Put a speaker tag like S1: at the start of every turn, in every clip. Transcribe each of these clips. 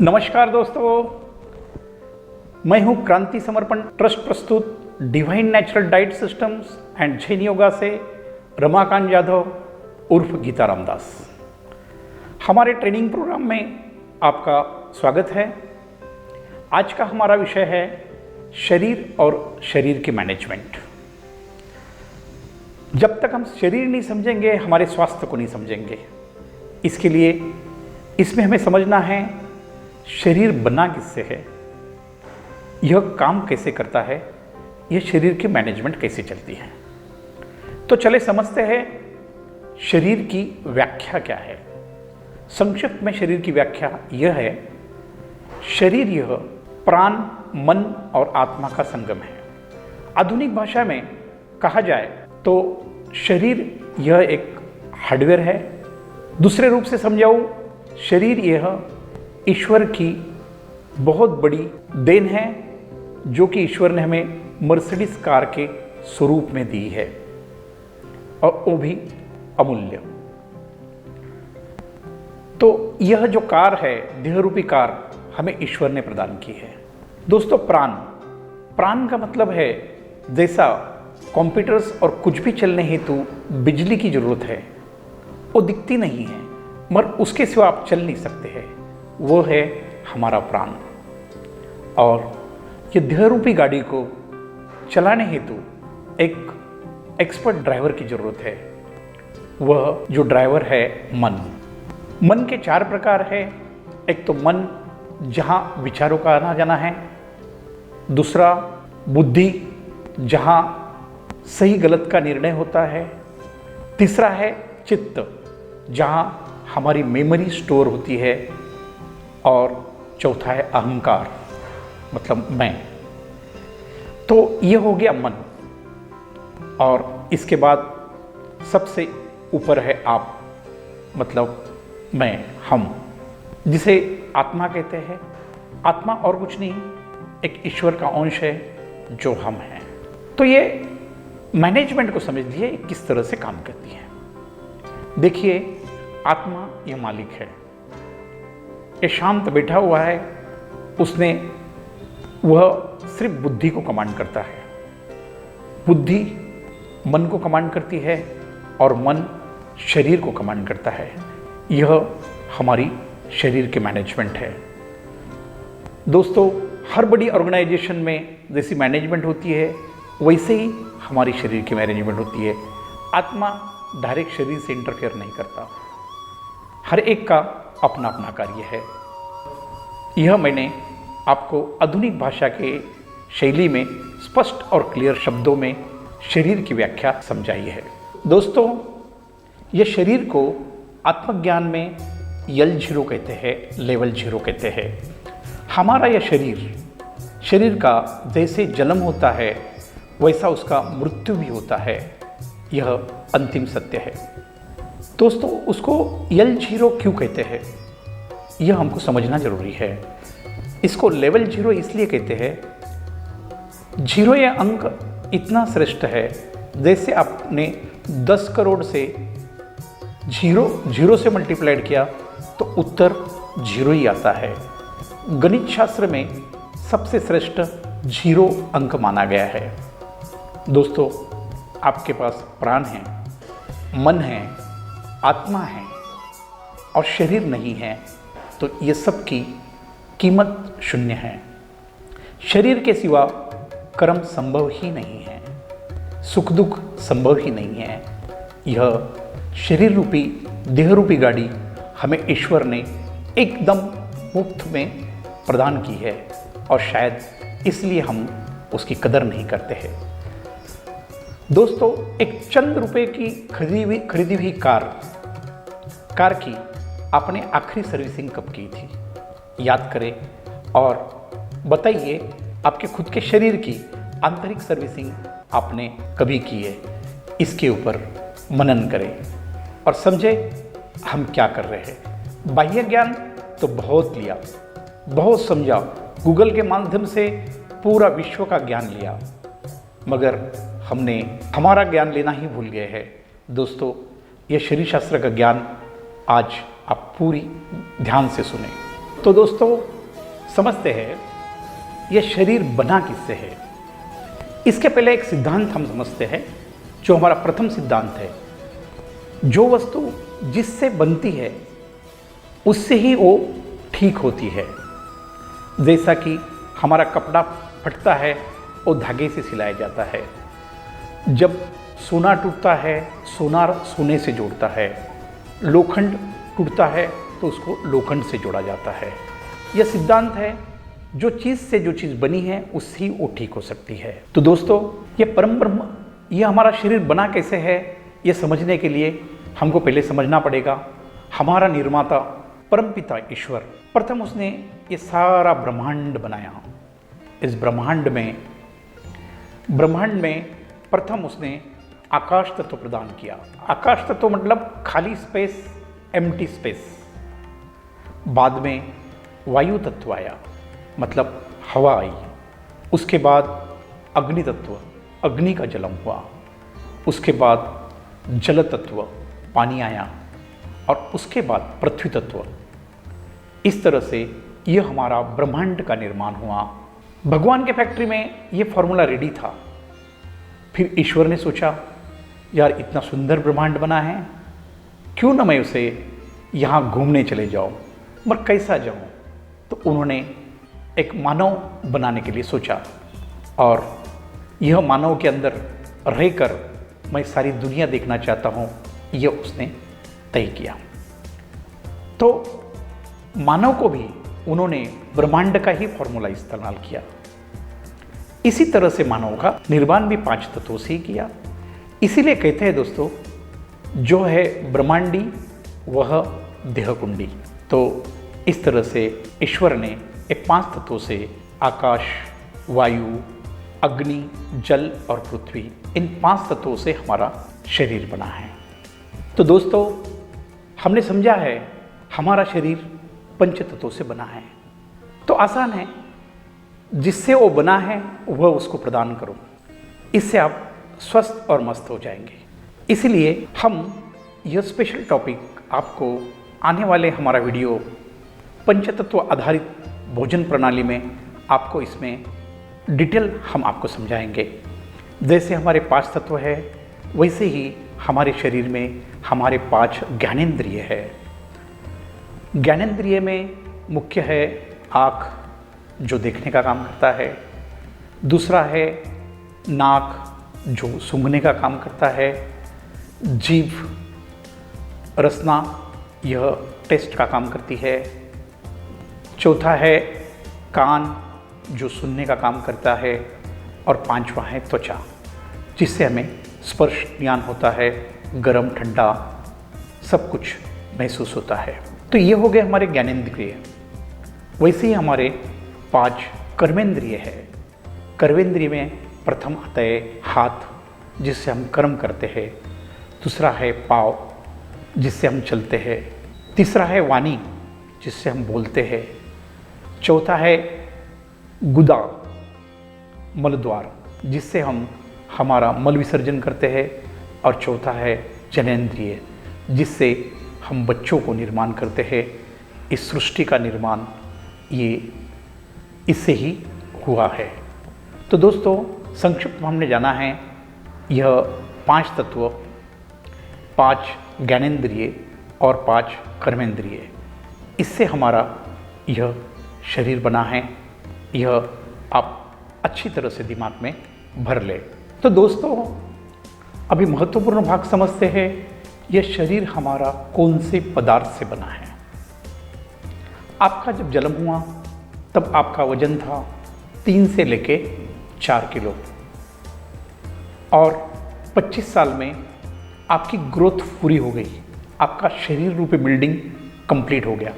S1: नमस्कार दोस्तों, मैं हूं क्रांति समर्पण ट्रस्ट प्रस्तुत divine natural diet systems and Jain yoga से रमाकांत यादव उर्फ गीता रामदास। हमारे ट्रेनिंग प्रोग्राम में आपका स्वागत है। आज का हमारा विषय है शरीर और शरीर की मैनेजमेंट। जब तक हम शरीर नहीं समझेंगे, हमारे स्वास्थ्य को नहीं समझेंगे। इसके लिए इसमें हमें समझना है शरीर बना किससे है, यह काम कैसे करता है, यह शरीर की मैनेजमेंट कैसे चलती है। तो चले समझते हैं शरीर की व्याख्या क्या है। संक्षिप्त में शरीर की व्याख्या यह है, शरीर यह प्राण, मन और आत्मा का संगम है। आधुनिक भाषा में कहा जाए तो शरीर यह एक हार्डवेयर है। दूसरे रूप से समझाऊं, शरीर यह ईश्वर की बहुत बड़ी देन है जो कि ईश्वर ने हमें मर्सिडीज कार के स्वरूप में दी है, और वो भी अमूल्य। तो यह जो कार है, देह रूपी कार, हमें ईश्वर ने प्रदान की है। दोस्तों, प्राण का मतलब है, जैसा कंप्यूटर्स और कुछ भी चलने हेतु बिजली की जरूरत है, वो दिखती नहीं है मगर उसके सिवा आप चल नहीं सकते हैं, वो है हमारा प्राण। और ये देह रूपी गाड़ी को चलाने हेतु एक एक्सपर्ट ड्राइवर की जरूरत है। वह जो ड्राइवर है मन के 4 प्रकार है। एक तो मन जहाँ विचारों का आना जाना है, दूसरा बुद्धि जहाँ सही गलत का निर्णय होता है, तीसरा है चित्त जहाँ हमारी मेमोरी स्टोर होती है, और चौथा है अहंकार मतलब मैं। तो ये हो गया मन। और इसके बाद सबसे ऊपर है आप मतलब मैं, हम, जिसे आत्मा कहते हैं। आत्मा और कुछ नहीं, एक ईश्वर का अंश है जो हम हैं। तो ये मैनेजमेंट को समझ लीजिए किस तरह से काम करती है। देखिए, आत्मा ये मालिक है, ये शांत बैठा हुआ है, उसने वह सिर्फ बुद्धि को कमांड करता है। बुद्धि मन को कमांड करती है और मन शरीर को कमांड करता है। यह हमारी शरीर की मैनेजमेंट है। दोस्तों, हर बड़ी ऑर्गेनाइजेशन में जैसी मैनेजमेंट होती है, वैसे ही हमारी शरीर की मैनेजमेंट होती है। आत्मा डायरेक्ट शरीर से इंटरफेयर नहीं करता, हर एक का अपना अपना कार्य है। यह मैंने आपको आधुनिक भाषा के शैली में स्पष्ट और क्लियर शब्दों में शरीर की व्याख्या समझाई है। दोस्तों, यह शरीर को आत्मज्ञान में L0 कहते हैं, लेवल 0 कहते हैं। हमारा यह शरीर का जैसे जन्म होता है वैसा उसका मृत्यु भी होता है। यह अंतिम सत्य है। दोस्तों, उसको L0 क्यों कहते हैं, यह हमको समझना जरूरी है। इसको लेवल 0 इसलिए कहते हैं, 0 यह अंक इतना श्रेष्ठ है, जैसे आपने 10 करोड़ से 0 से मल्टीप्लाइड किया तो उत्तर 0 ही आता है। गणित शास्त्र में सबसे श्रेष्ठ 0 अंक माना गया है। दोस्तों, आपके पास प्राण है, मन है, आत्मा है और शरीर नहीं है, तो ये सब की कीमत शून्य है। शरीर के सिवा कर्म संभव ही नहीं है, सुख दुख संभव ही नहीं है। यह शरीर रूपी, देह रूपी गाड़ी हमें ईश्वर ने एकदम मुफ्त में प्रदान की है, और शायद इसलिए हम उसकी कदर नहीं करते हैं। दोस्तों, एक चंद रुपए की खरीदी हुई कार की आपने आखिरी सर्विसिंग कब की थी, याद करें और बताइए। आपके खुद के शरीर की आंतरिक सर्विसिंग आपने कभी की है, इसके ऊपर मनन करें और समझे हम क्या कर रहे हैं। बाह्य ज्ञान तो बहुत लिया, बहुत समझा, गूगल के माध्यम से पूरा विश्व का ज्ञान लिया, मगर हमने हमारा ज्ञान लेना ही भूल गए हैं। दोस्तों, यह शरीर शास्त्र का ज्ञान आज आप पूरी ध्यान से सुने। तो दोस्तों समझते हैं यह शरीर बना किससे है। इसके पहले एक सिद्धांत हम समझते हैं जो हमारा प्रथम सिद्धांत है। जो वस्तु जिससे बनती है उससे ही वो ठीक होती है। जैसा कि हमारा कपड़ा फटता है वो धागे से सिलाया जाता है। जब सोना टूटता है सोनार सोने से जोड़ता है। लोखंड टूटता है तो उसको लोखंड से जोड़ा जाता है। यह सिद्धांत है जो चीज़ से जो चीज़ बनी है उससे ही वो ठीक हो सकती है। तो दोस्तों ये परम ब्रह्म, ये हमारा शरीर बना कैसे है ये समझने के लिए हमको पहले समझना पड़ेगा हमारा निर्माता परमपिता ईश्वर, प्रथम उसने ये सारा ब्रह्मांड बनाया। इस ब्रह्मांड में प्रथम उसने आकाश तत्व प्रदान किया। आकाश तत्व मतलब खाली स्पेस, एम्प्टी स्पेस। बाद में वायु तत्व आया, मतलब हवा आई। उसके बाद अग्नि तत्व, अग्नि का जन्म हुआ। उसके बाद जल तत्व, पानी आया। और उसके बाद पृथ्वी तत्व। इस तरह से यह हमारा ब्रह्मांड का निर्माण हुआ। भगवान के फैक्ट्री में यह फॉर्मूला रेडी था। फिर ईश्वर ने सोचा यार इतना सुंदर ब्रह्मांड बना है, क्यों ना मैं उसे यहाँ घूमने चले जाऊँ, मगर कैसा जाऊँ। तो उन्होंने एक मानव बनाने के लिए सोचा और यह मानव के अंदर रहकर मैं सारी दुनिया देखना चाहता हूँ, यह उसने तय किया। तो मानव को भी उन्होंने ब्रह्मांड का ही फॉर्मूला इस्तेमाल किया। इसी तरह से मानव का निर्माण भी 5 तत्वों से ही किया। इसीलिए कहते हैं दोस्तों जो है ब्रह्मांडी वह देहकुंडी। तो इस तरह से ईश्वर ने एक 5 तत्वों से आकाश, वायु, अग्नि, जल और पृथ्वी, इन 5 तत्वों से हमारा शरीर बना है। तो दोस्तों हमने समझा है हमारा शरीर 5 तत्वों से बना है। तो आसान है, जिससे वो बना है वह उसको प्रदान करो, इससे आप स्वस्थ और मस्त हो जाएंगे। इसलिए हम यह स्पेशल टॉपिक आपको आने वाले हमारा वीडियो पंचतत्व आधारित भोजन प्रणाली में आपको इसमें डिटेल हम आपको समझाएंगे। जैसे हमारे 5 तत्व है वैसे ही हमारे शरीर में हमारे 5 ज्ञानेंद्रिय है। ज्ञानेंद्रिय में मुख्य है आँख जो देखने का काम करता है। दूसरा है नाक जो सूंघने का काम करता है। जीभ, रसना यह टेस्ट का काम करती है। चौथा है कान जो सुनने का काम करता है। और 5वां है त्वचा जिससे हमें स्पर्श ज्ञान होता है, गर्म ठंडा सब कुछ महसूस होता है। तो ये हो गए हमारे ज्ञानेंद्रिय। वैसे ही हमारे 5 कर्मेंद्रिय है। कर्मेंद्रिय में प्रथम आता है हाथ जिससे हम कर्म करते हैं। दूसरा है पाँव जिससे हम चलते हैं। तीसरा है वाणी जिससे हम बोलते हैं। चौथा है गुदा मलद्वार जिससे हम हमारा मल विसर्जन करते हैं। और चौथा है जनेंद्रिय जिससे हम बच्चों को निर्माण करते हैं। इस सृष्टि का निर्माण ये इससे ही हुआ है। तो दोस्तों संक्षिप्त में हमने जाना है यह 5 तत्व, 5 ज्ञानेंद्रिय और 5 कर्मेंद्रिय, इससे हमारा यह शरीर बना है। यह आप अच्छी तरह से दिमाग में भर ले। तो दोस्तों अभी महत्वपूर्ण भाग समझते हैं यह शरीर हमारा कौन से पदार्थ से बना है। आपका जब जन्म हुआ तब आपका वजन था 3 से लेके 4 किलो और 25 साल में आपकी ग्रोथ पूरी हो गई, आपका शरीर रूपी बिल्डिंग कंप्लीट हो गया।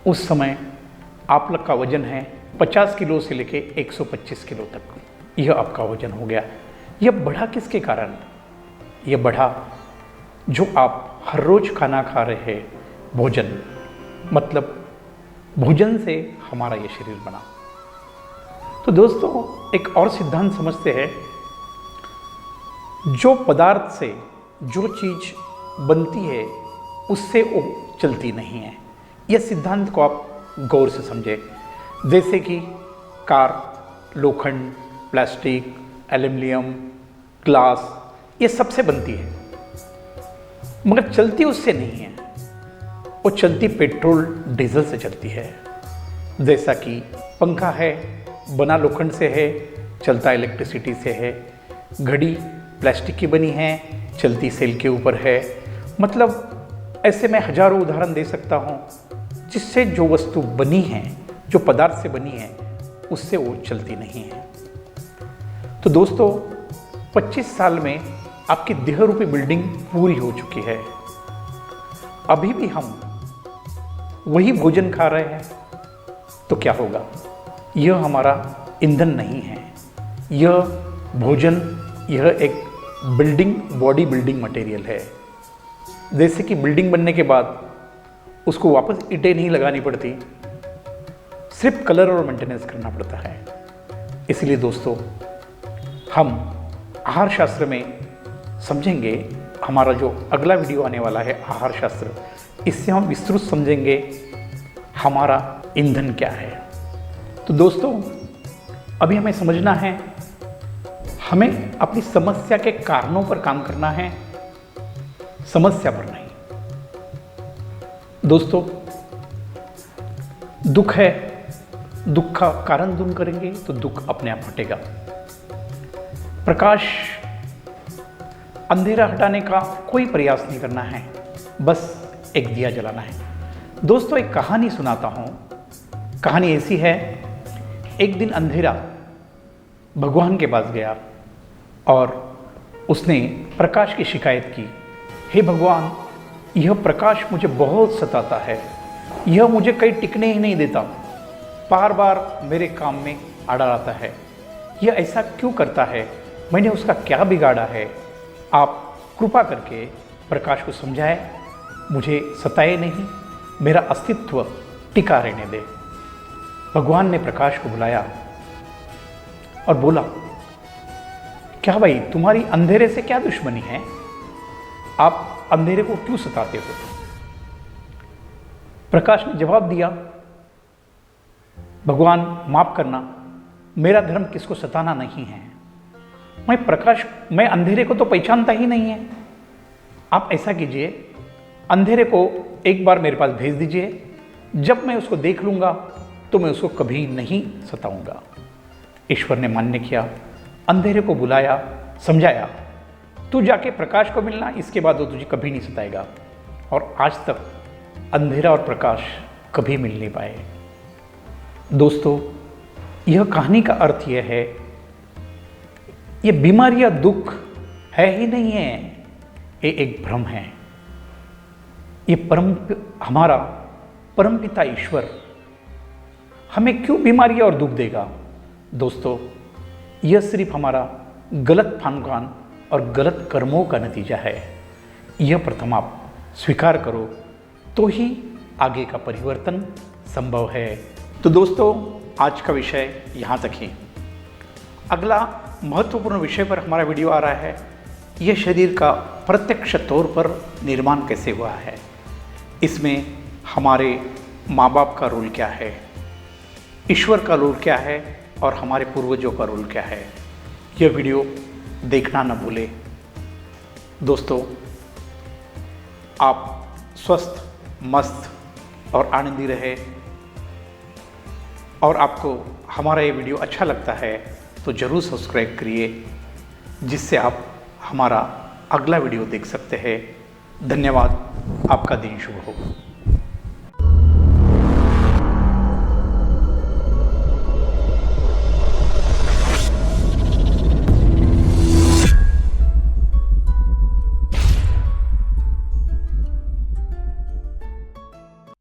S1: उस समय आप लोग का वजन है 50 किलो से लेके 125 किलो तक, यह आपका वजन हो गया। यह बढ़ा किसके कारण? यह बढ़ा जो आप हर रोज खाना खा रहे हैं, भोजन, मतलब भोजन से हमारा यह शरीर बना। तो दोस्तों एक और सिद्धांत समझते हैं, जो पदार्थ से जो चीज बनती है उससे वो चलती नहीं है। यह सिद्धांत को आप गौर से समझें। जैसे कि कार लोखंड, प्लास्टिक, एल्युमिनियम, ग्लास, ये सबसे बनती है, मगर चलती उससे नहीं है। वो चलती पेट्रोल डीजल से चलती है। जैसा कि पंखा है, बना लोखंड से है, चलता इलेक्ट्रिसिटी से है। घड़ी प्लास्टिक की बनी है, चलती सेल के ऊपर है। मतलब ऐसे मैं हजारों उदाहरण दे सकता हूँ जिससे जो वस्तु बनी है, जो पदार्थ से बनी है, उससे वो चलती नहीं है। तो दोस्तों, 25 साल में आपकी देह रूपी बिल्डिंग पूरी हो चुकी है। अभी भी हम वही भोजन खा रहे हैं तो क्या होगा? यह हमारा ईंधन नहीं है। यह भोजन, यह एक बिल्डिंग, बॉडी बिल्डिंग मटेरियल है। जैसे कि बिल्डिंग बनने के बाद उसको वापस ईंटें नहीं लगानी पड़ती, सिर्फ कलर और मेंटेनेंस करना पड़ता है। इसलिए दोस्तों, हम आहार शास्त्र में समझेंगे, हमारा जो अगला वीडियो आने वाला है आहार शास्त्र, इससे हम विस्तृत समझेंगे हमारा ईंधन क्या है। तो दोस्तों, अभी हमें समझना है, हमें अपनी समस्या के कारणों पर काम करना है, समस्या पर नहीं। दोस्तों, दुख है, दुख का कारण दूर करेंगे तो दुख अपने आप हटेगा। प्रकाश, अंधेरा हटाने का कोई प्रयास नहीं करना है, बस एक दिया जलाना है। दोस्तों, एक कहानी सुनाता हूं। कहानी ऐसी है, एक दिन अंधेरा भगवान के पास गया और उसने प्रकाश की शिकायत की। हे भगवान, यह प्रकाश मुझे बहुत सताता है, यह मुझे कहीं टिकने ही नहीं देता, बार बार मेरे काम में आड़ा आता है। यह ऐसा क्यों करता है? मैंने उसका क्या बिगाड़ा है? आप कृपा करके प्रकाश को समझाएं, मुझे सताए नहीं, मेरा अस्तित्व टिका रहने दे। भगवान ने प्रकाश को बुलाया और बोला, क्या भाई, तुम्हारी अंधेरे से क्या दुश्मनी है? आप अंधेरे को क्यों सताते हो? प्रकाश ने जवाब दिया, भगवान माफ करना, मेरा धर्म किसको सताना नहीं है। मैं अंधेरे को तो पहचानता ही नहीं है। आप ऐसा कीजिए, अंधेरे को एक बार मेरे पास भेज दीजिए, जब मैं उसको देख लूंगा तो मैं उसको कभी नहीं सताऊंगा। ईश्वर ने मान्य किया, अंधेरे को बुलाया, समझाया, तू जाके प्रकाश को मिलना, इसके बाद वो तुझे कभी नहीं सताएगा। और आज तक अंधेरा और प्रकाश कभी मिल नहीं पाए। दोस्तों, यह कहानी का अर्थ यह है, ये बीमारी या दुख है ही नहीं है, ये एक भ्रम है। ये हमारा परमपिता ईश्वर हमें क्यों बीमारी और दुख देगा? दोस्तों, यह सिर्फ हमारा गलत खान-पान और गलत कर्मों का नतीजा है। यह प्रथम आप स्वीकार करो तो ही आगे का परिवर्तन संभव है। तो दोस्तों, आज का विषय यहाँ तक ही। अगला महत्वपूर्ण विषय पर हमारा वीडियो आ रहा है, यह शरीर का प्रत्यक्ष तौर पर निर्माण कैसे हुआ है, इसमें हमारे माँ बाप का रोल क्या है, ईश्वर का रोल क्या है और हमारे पूर्वजों का रोल क्या है। यह वीडियो देखना न भूलें। दोस्तों, आप स्वस्थ, मस्त और आनंदी रहे। और आपको हमारा ये वीडियो अच्छा लगता है तो ज़रूर सब्सक्राइब करिए, जिससे आप हमारा अगला वीडियो देख सकते हैं। धन्यवाद। आपका दिन शुभ हो।